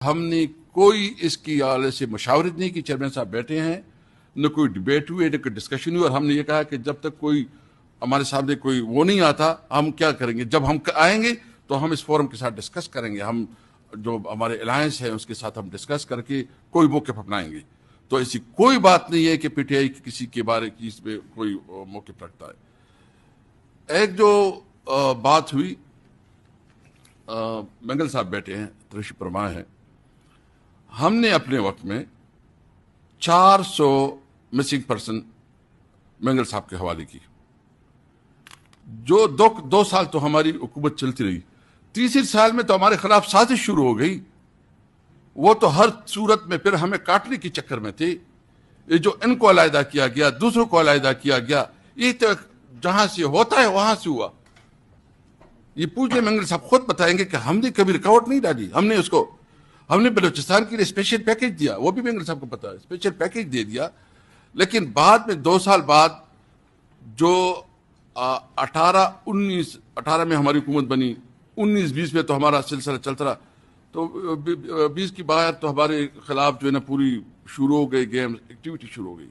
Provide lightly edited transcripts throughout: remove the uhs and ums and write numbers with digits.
ہم نے کوئی اس کی حوالے سے مشاورت نہیں کی. چیئرمین صاحب بیٹھے ہیں, نہ کوئی ڈبیٹ ہوئی, نہ کوئی ڈسکشن ہوئی, اور ہم نے یہ کہا کہ جب تک کوئی ہمارے سامنے کوئی وہ نہیں آتا ہم کیا کریں گے. جب ہم آئیں گے تو ہم اس فورم کے ساتھ ڈسکس کریں گے, ہم جو ہمارے الائنس ہے اس کے ساتھ ہم ڈسکس کر کے کوئی موقف اپنائیں گے. تو ایسی کوئی بات نہیں ہے کہ پی ٹی آئی کسی کے بارے کی اس پہ کوئی موقف رکھتا ہے. ایک جو بات ہوئی, منگل صاحب بیٹھے ہیں, تشریف فرما ہیں, ہم نے اپنے وقت میں 400 مسنگ پرسن منگل صاحب کے حوالے کی. جو دو سال تو ہماری حکومت چلتی رہی, تیسرے سال میں تو ہمارے خلاف سازش شروع ہو گئی. وہ تو ہر صورت میں پھر ہمیں کاٹنے کے چکر میں تھے. یہ جو ان کو علیحدہ کیا گیا, دوسروں کو علیحدہ کیا گیا, یہ تو جہاں سے ہوتا ہے وہاں سے ہوا. یہ پوچھے منگل صاحب خود بتائیں گے کہ ہم نے کبھی رکاوٹ نہیں ڈالی. ہم نے بلوچستان کے لیے اسپیشل پیکیج دیا, وہ بھی منگل صاحب کو پتا ہے, اسپیشل پیکیج دے دیا. لیکن بعد میں 2 سال بعد جو 18 میں ہماری حکومت بنی, 19-20 میں تو ہمارا سلسلہ چلتا رہا. تو 20 کی باہر تو ہمارے خلاف جو ہے نا پوری شروع ہو گئی گیم ایکٹیویٹی شروع ہو گئی.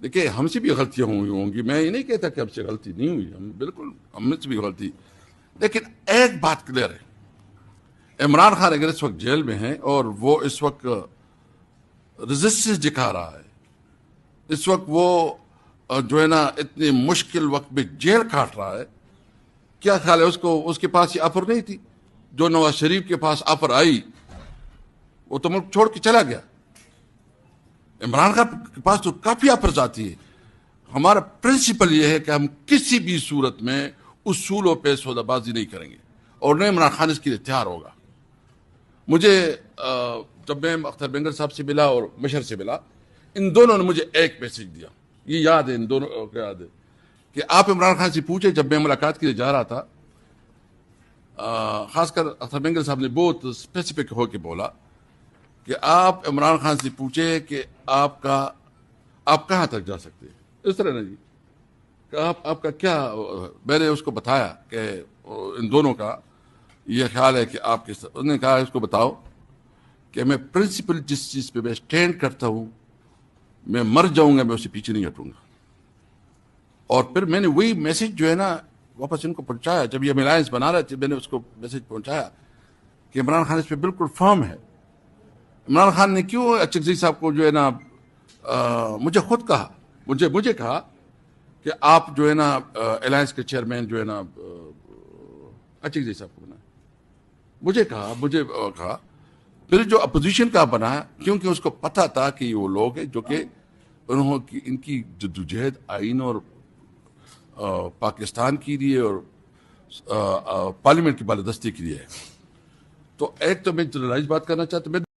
دیکھیں ہم سے بھی غلطیاں ہوئی ہوں گی, میں یہ نہیں کہتا کہ ہم سے غلطی نہیں ہوئی, بالکل ہم سے بھی غلطی. لیکن ایک بات کلیئر ہے, عمران خان اگر اس وقت جیل میں ہیں اور وہ اس وقت ریزسٹنس دکھا رہا ہے, اس وقت وہ جو ہے نا اتنے مشکل وقت میں جیل کاٹ رہا ہے, کیا خیال ہے اس کے پاس یہ آفر نہیں تھی جو نواز شریف کے پاس آفر آئی, وہ تو ملک چھوڑ کے چلا گیا. عمران خان کے پاس تو کافی آفرز آتی ہے. ہمارا پرنسپل یہ ہے کہ ہم کسی بھی صورت میں اصولوں پہ سودا بازی نہیں کریں گے, اور نہ عمران خان اس کے لیے تیار ہوگا. مجھے جب میں اختر بینگل صاحب سے ملا اور مشر سے ملا, ان دونوں نے مجھے ایک میسج دیا, یہ یاد ہے ان دونوں کو یاد ہے, کہ آپ عمران خان سے پوچھے. جب میں ملاقات کے لیے جا رہا تھا, خاص کر اختر بینگل صاحب نے بہت اسپیسیفک ہو کے بولا کہ آپ عمران خان سے پوچھے کہ آپ کہاں تک جا سکتے ہیں. اس طرح نا جی, کہ آپ کا کیا. میں نے اس کو بتایا کہ ان دونوں کا یہ خیال ہے کہ آپ کس طرح. انہوں نے کہا اس کو بتاؤ کہ میں پرنسپل جس چیز پہ میں اسٹینڈ کرتا ہوں, میں مر جاؤں گا, میں اسے پیچھے نہیں ہٹوں گا. اور پھر میں نے وہی میسج جو ہے نا واپس ان کو پہنچایا. جب یہ الائنس بنا رہے تھے میں نے اس کو میسج پہنچایا کہ عمران خان اس پہ بالکل فرم ہے. عمران خان نے کیوں اچکزئی صاحب کو جو ہے نا مجھے خود کہا, مجھے کہا کہ آپ جو ہے نا الائنس کے چیئرمین جو ہے نا اچکزئی صاحب کو بنائے. مجھے کہا پھر جو اپوزیشن کا بنایا, کیونکہ اس کو پتا تھا کہ وہ لوگ ہیں جو کہ ان کی جدوجہد آئین اور پاکستان کے لیے اور پارلیمنٹ کی بالادستی کے لیے ہے. تو ایک تو میں جنرلائز بات کرنا چاہتا ہوں.